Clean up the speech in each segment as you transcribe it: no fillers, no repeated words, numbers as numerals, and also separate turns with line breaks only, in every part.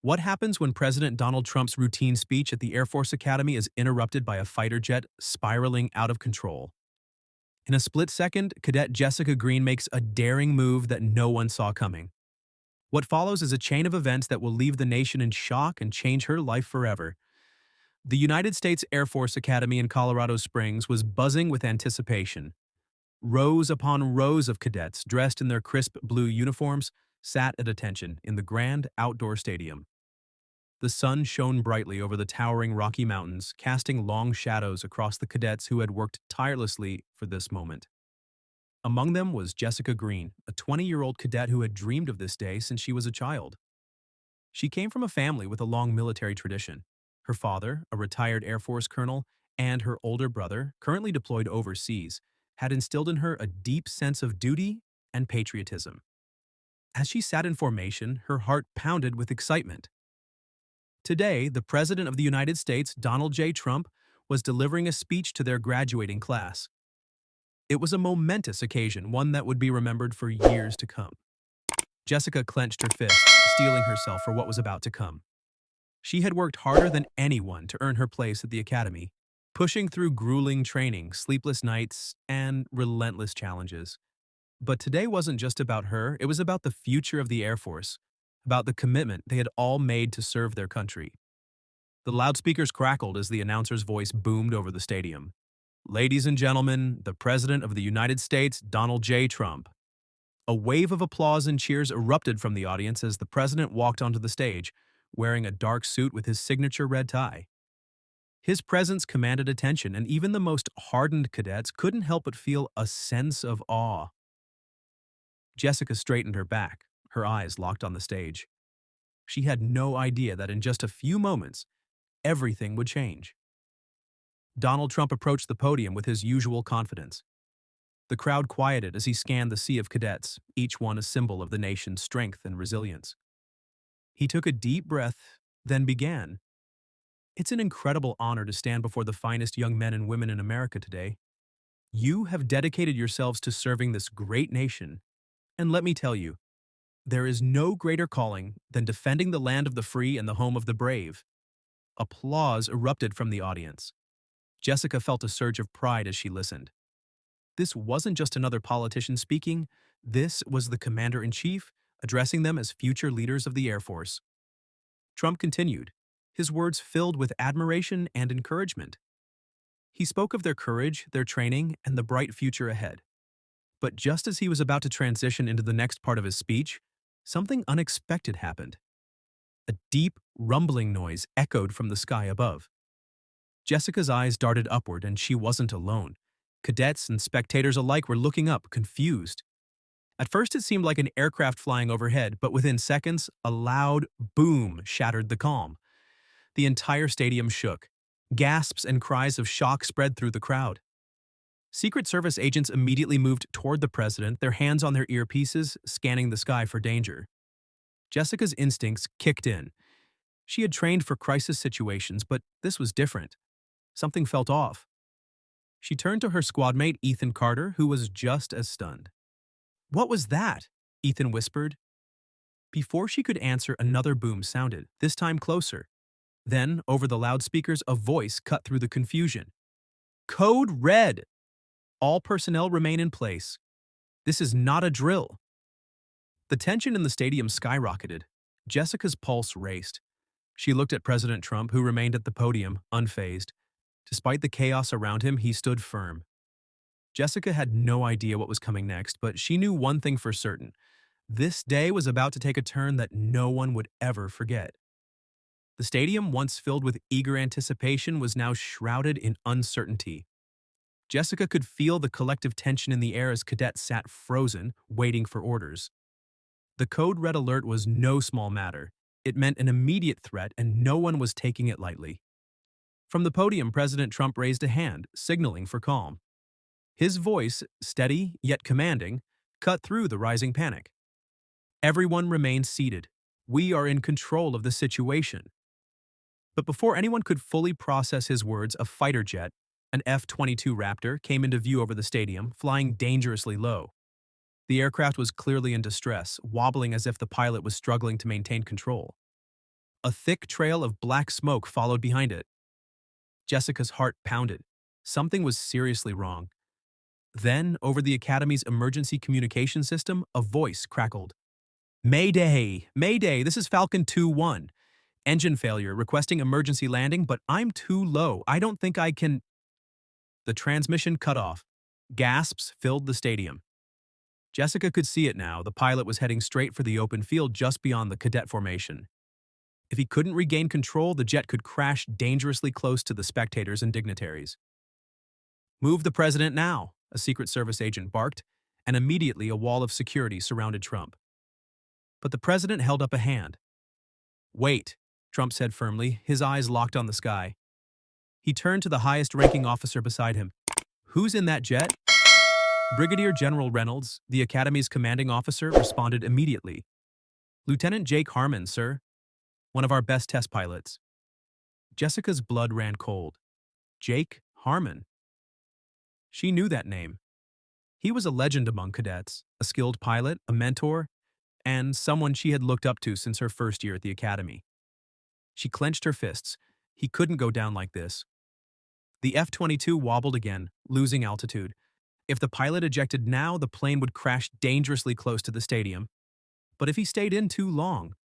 What happens when President Donald Trump's routine speech at the Air Force Academy is interrupted by a fighter jet spiraling out of control? In a split second, Cadet Jessica Green makes a daring move that no one saw coming. What follows is a chain of events that will leave the nation in shock and change her life forever. The United States Air Force Academy in Colorado Springs was buzzing with anticipation. Rows upon rows of cadets, dressed in their crisp blue uniforms, sat at attention in the grand outdoor stadium. The sun shone brightly over the towering Rocky Mountains, casting long shadows across the cadets who had worked tirelessly for this moment. Among them was Jessica Green, a 20-year-old cadet who had dreamed of this day since she was a child. She came from a family with a long military tradition. Her father, a retired Air Force colonel, and her older brother, currently deployed overseas, had instilled in her a deep sense of duty and patriotism. As she sat in formation, her heart pounded with excitement. Today, the President of the United States, Donald J. Trump, was delivering a speech to their graduating class. It was a momentous occasion, one that would be remembered for years to come. Jessica clenched her fist, steeling herself for what was about to come. She had worked harder than anyone to earn her place at the academy, pushing through grueling training, sleepless nights, and relentless challenges. But today wasn't just about her, it was about the future of the Air Force, about the commitment they had all made to serve their country. The loudspeakers crackled as the announcer's voice boomed over the stadium. "Ladies and gentlemen, the President of the United States, Donald J. Trump." A wave of applause and cheers erupted from the audience as the president walked onto the stage, wearing a dark suit with his signature red tie. His presence commanded attention, and even the most hardened cadets couldn't help but feel a sense of awe. Jessica straightened her back, her eyes locked on the stage. She had no idea that in just a few moments, everything would change. Donald Trump approached the podium with his usual confidence. The crowd quieted as he scanned the sea of cadets, each one a symbol of the nation's strength and resilience. He took a deep breath, then began. "It's an incredible honor to stand before the finest young men and women in America today. You have dedicated yourselves to serving this great nation, and let me tell you, there is no greater calling than defending the land of the free and the home of the brave." Applause erupted from the audience. Jessica felt a surge of pride as she listened. This wasn't just another politician speaking, this was the Commander-in-Chief addressing them as future leaders of the Air Force. Trump continued, his words filled with admiration and encouragement. He spoke of their courage, their training, and the bright future ahead. But just as he was about to transition into the next part of his speech, something unexpected happened. A deep, rumbling noise echoed from the sky above. Jessica's eyes darted upward, and she wasn't alone. Cadets and spectators alike were looking up, confused. At first it seemed like an aircraft flying overhead, but within seconds, a loud boom shattered the calm. The entire stadium shook. Gasps and cries of shock spread through the crowd. Secret Service agents immediately moved toward the president, their hands on their earpieces, scanning the sky for danger. Jessica's instincts kicked in. She had trained for crisis situations, but this was different. Something felt off. She turned to her squadmate, Ethan Carter, who was just as stunned. "What was that?" Ethan whispered. Before she could answer, another boom sounded, this time closer. Then, over the loudspeakers, a voice cut through the confusion. "Code Red! All personnel remain in place. This is not a drill." The tension in the stadium skyrocketed. Jessica's pulse raced. She looked at President Trump, who remained at the podium, unfazed. Despite the chaos around him, he stood firm. Jessica had no idea what was coming next, but she knew one thing for certain. This day was about to take a turn that no one would ever forget. The stadium, once filled with eager anticipation, was now shrouded in uncertainty. Jessica could feel the collective tension in the air as cadets sat frozen, waiting for orders. The code red alert was no small matter. It meant an immediate threat, and no one was taking it lightly. From the podium, President Trump raised a hand, signaling for calm. His voice, steady yet commanding, cut through the rising panic. "Everyone remain seated. We are in control of the situation." But before anyone could fully process his words, a fighter jet, an F-22 Raptor, came into view over the stadium, flying dangerously low. The aircraft was clearly in distress, wobbling as if the pilot was struggling to maintain control. A thick trail of black smoke followed behind it. Jessica's heart pounded. Something was seriously wrong. Then, over the Academy's emergency communication system, a voice crackled. Mayday! Mayday! This is Falcon 2-1. Engine failure, requesting emergency landing, but I'm too low. I don't think I can. The transmission cut off. Gasps filled the stadium. Jessica could see it now. The pilot was heading straight for the open field just beyond the cadet formation. If he couldn't regain control, the jet could crash dangerously close to the spectators and dignitaries. Move the president now, a Secret Service agent barked, and immediately a wall of security surrounded Trump. But the president held up a hand. Wait, Trump said firmly, his eyes locked on the sky. He turned to the highest-ranking officer beside him. Who's in that jet? Brigadier General Reynolds, the Academy's commanding officer, responded immediately. Lieutenant Jake Harmon, sir. One of our best test pilots. Jessica's blood ran cold. Jake Harmon. She knew that name. He was a legend among cadets, a skilled pilot, a mentor, and someone she had looked up to since her first year at the Academy. She clenched her fists. He couldn't go down like this. The F-22 wobbled again, losing altitude. If the pilot ejected now, the plane would crash dangerously close to the stadium. But if he stayed in too long?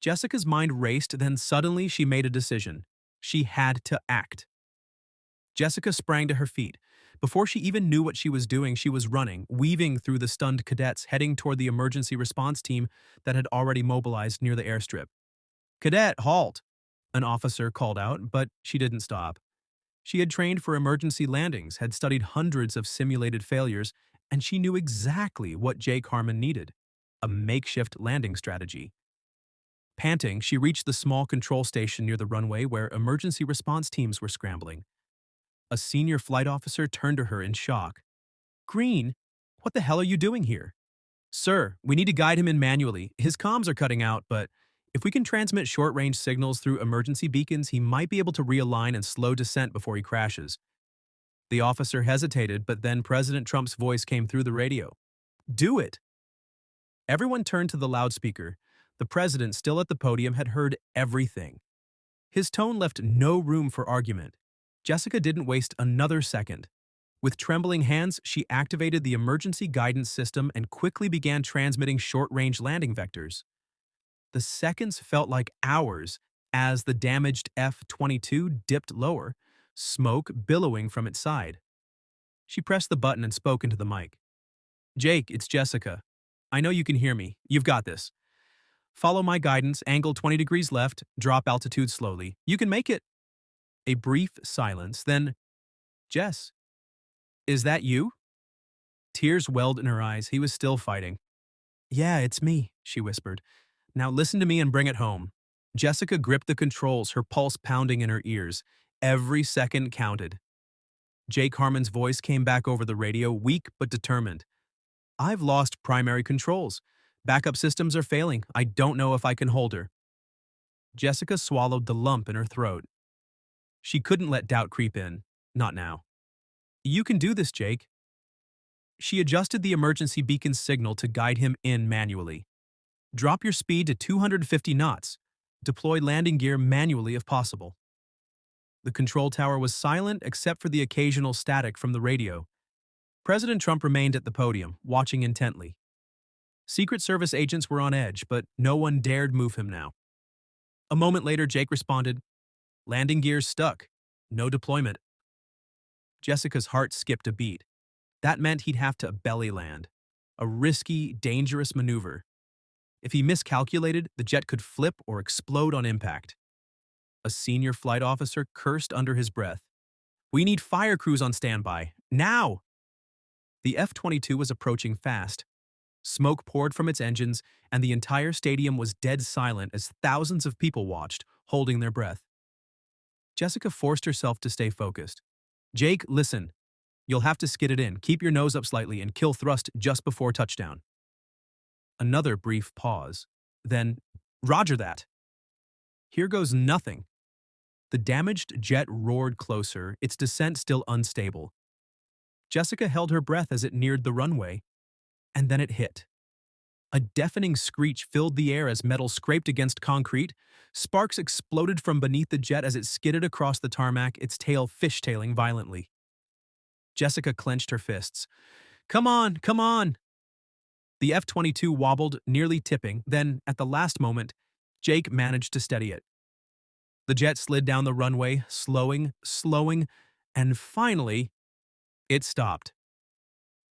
Jessica's mind raced, then suddenly she made a decision. She had to act. Jessica sprang to her feet. Before she even knew what she was doing, she was running, weaving through the stunned cadets, heading toward the emergency response team that had already mobilized near the airstrip. "Cadet, halt!" an officer called out, but she didn't stop. She had trained for emergency landings, had studied hundreds of simulated failures, and she knew exactly what Jake Harmon needed: a makeshift landing strategy. Panting, she reached the small control station near the runway where emergency response teams were scrambling. A senior flight officer turned to her in shock. "Green, what the hell are you doing here?" "Sir, we need to guide him in manually. His comms are cutting out, but if we can transmit short-range signals through emergency beacons, he might be able to realign and slow descent before he crashes." The officer hesitated, but then President Trump's voice came through the radio. "Do it!" Everyone turned to the loudspeaker. The president, still at the podium, had heard everything. His tone left no room for argument. Jessica didn't waste another second. With trembling hands, she activated the emergency guidance system and quickly began transmitting short-range landing vectors. The seconds felt like hours as the damaged F-22 dipped lower, smoke billowing from its side. She pressed the button and spoke into the mic. "Jake, it's Jessica. I know you can hear me. You've got this. Follow my guidance, angle 20 degrees left, drop altitude slowly. You can make it." A brief silence, then, "Jess, is that you?" Tears welled in her eyes. He was still fighting. "Yeah, it's me," she whispered. "Now listen to me and bring it home." Jessica gripped the controls, her pulse pounding in her ears. Every second counted. Jake Harmon's voice came back over the radio, weak but determined. "I've lost primary controls. Backup systems are failing. I don't know if I can hold her." Jessica swallowed the lump in her throat. She couldn't let doubt creep in. Not now. "You can do this, Jake." She adjusted the emergency beacon's signal to guide him in manually. "Drop your speed to 250 knots. Deploy landing gear manually if possible." The control tower was silent except for the occasional static from the radio. President Trump remained at the podium, watching intently. Secret Service agents were on edge, but no one dared move him now. A moment later, Jake responded, "Landing gears stuck. No deployment." Jessica's heart skipped a beat. That meant he'd have to belly land. A risky, dangerous maneuver. If he miscalculated, the jet could flip or explode on impact. A senior flight officer cursed under his breath. "We need fire crews on standby. Now!" The F-22 was approaching fast. Smoke poured from its engines, and the entire stadium was dead silent as thousands of people watched, holding their breath. Jessica forced herself to stay focused. "Jake, listen. You'll have to skid it in, keep your nose up slightly, and kill thrust just before touchdown." Another brief pause. Then, "Roger that." Here goes nothing. The damaged jet roared closer, its descent still unstable. Jessica held her breath as it neared the runway, and then it hit. A deafening screech filled the air as metal scraped against concrete. Sparks exploded from beneath the jet as it skidded across the tarmac, its tail fishtailing violently. Jessica clenched her fists. Come on, come on! The F-22 wobbled, nearly tipping, then, at the last moment, Jake managed to steady it. The jet slid down the runway, slowing, and finally, it stopped.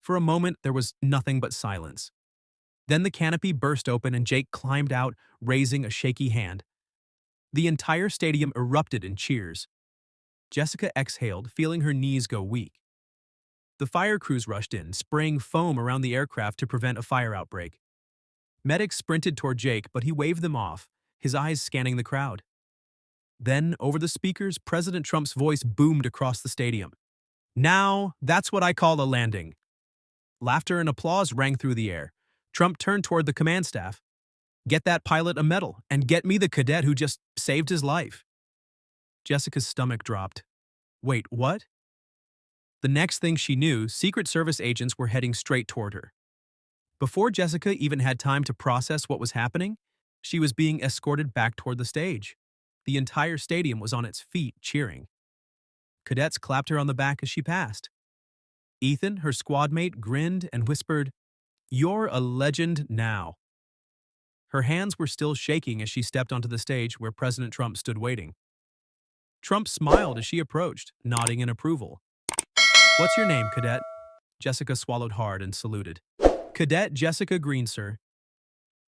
For a moment, there was nothing but silence. Then the canopy burst open and Jake climbed out, raising a shaky hand. The entire stadium erupted in cheers. Jessica exhaled, feeling her knees go weak. The fire crews rushed in, spraying foam around the aircraft to prevent a fire outbreak. Medics sprinted toward Jake, but he waved them off, his eyes scanning the crowd. Then, over the speakers, President Trump's voice boomed across the stadium. Now, that's what I call a landing. Laughter and applause rang through the air. Trump turned toward the command staff. Get that pilot a medal, and get me the cadet who just saved his life. Jessica's stomach dropped. Wait, what? The next thing she knew, Secret Service agents were heading straight toward her. Before Jessica even had time to process what was happening, she was being escorted back toward the stage. The entire stadium was on its feet, cheering. Cadets clapped her on the back as she passed. Ethan, her squad mate, grinned and whispered, "You're a legend now." Her hands were still shaking as she stepped onto the stage where President Trump stood waiting. Trump smiled as she approached, nodding in approval. What's your name, Cadet? Jessica swallowed hard and saluted. Cadet Jessica Green, sir.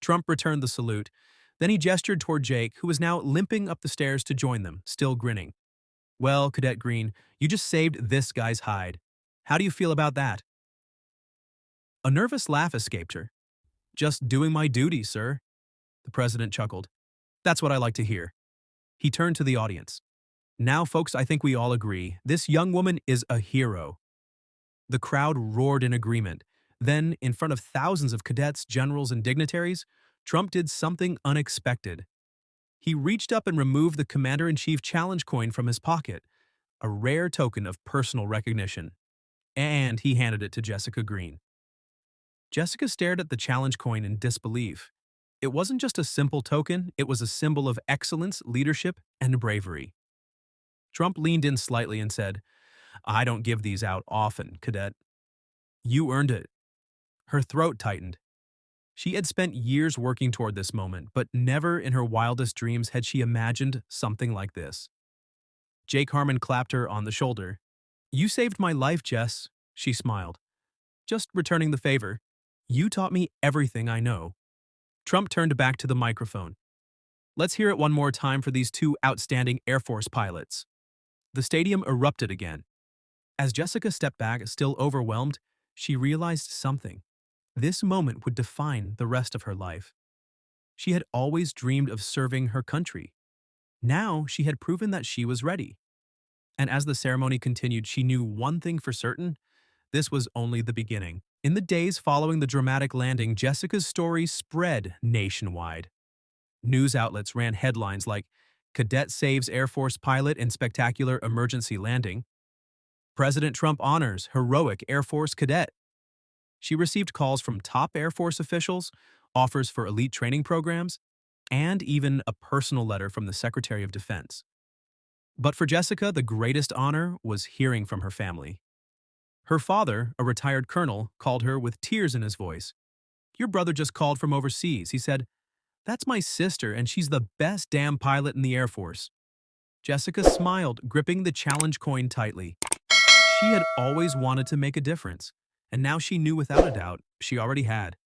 Trump returned the salute. Then he gestured toward Jake, who was now limping up the stairs to join them, still grinning. Well, Cadet Green, you just saved this guy's hide. How do you feel about that? A nervous laugh escaped her. Just doing my duty, sir. The president chuckled. That's what I like to hear. He turned to the audience. Now, folks, I think we all agree. This young woman is a hero. The crowd roared in agreement. Then, in front of thousands of cadets, generals, and dignitaries, Trump did something unexpected. He reached up and removed the Commander-in-Chief challenge coin from his pocket, a rare token of personal recognition. And he handed it to Jessica Green. Jessica stared at the challenge coin in disbelief. It wasn't just a simple token, it was a symbol of excellence, leadership, and bravery. Trump leaned in slightly and said, I don't give these out often, Cadet. You earned it. Her throat tightened. She had spent years working toward this moment, but never in her wildest dreams had she imagined something like this. Jake Harmon clapped her on the shoulder. You saved my life, Jess, she smiled. Just returning the favor. You taught me everything I know. Trump turned back to the microphone. Let's hear it one more time for these two outstanding Air Force pilots. The stadium erupted again. As Jessica stepped back, still overwhelmed, she realized something. This moment would define the rest of her life. She had always dreamed of serving her country. Now she had proven that she was ready. And as the ceremony continued, she knew one thing for certain: this was only the beginning. In the days following the dramatic landing, Jessica's story spread nationwide. News outlets ran headlines like, Cadet saves Air Force pilot in spectacular emergency landing. President Trump honors heroic Air Force cadet. She received calls from top Air Force officials, offers for elite training programs, and even a personal letter from the Secretary of Defense. But for Jessica, the greatest honor was hearing from her family. Her father, a retired colonel, called her with tears in his voice. Your brother just called from overseas. He said, That's my sister, and she's the best damn pilot in the Air Force. Jessica smiled, gripping the challenge coin tightly. She had always wanted to make a difference, and now she knew without a doubt she already had.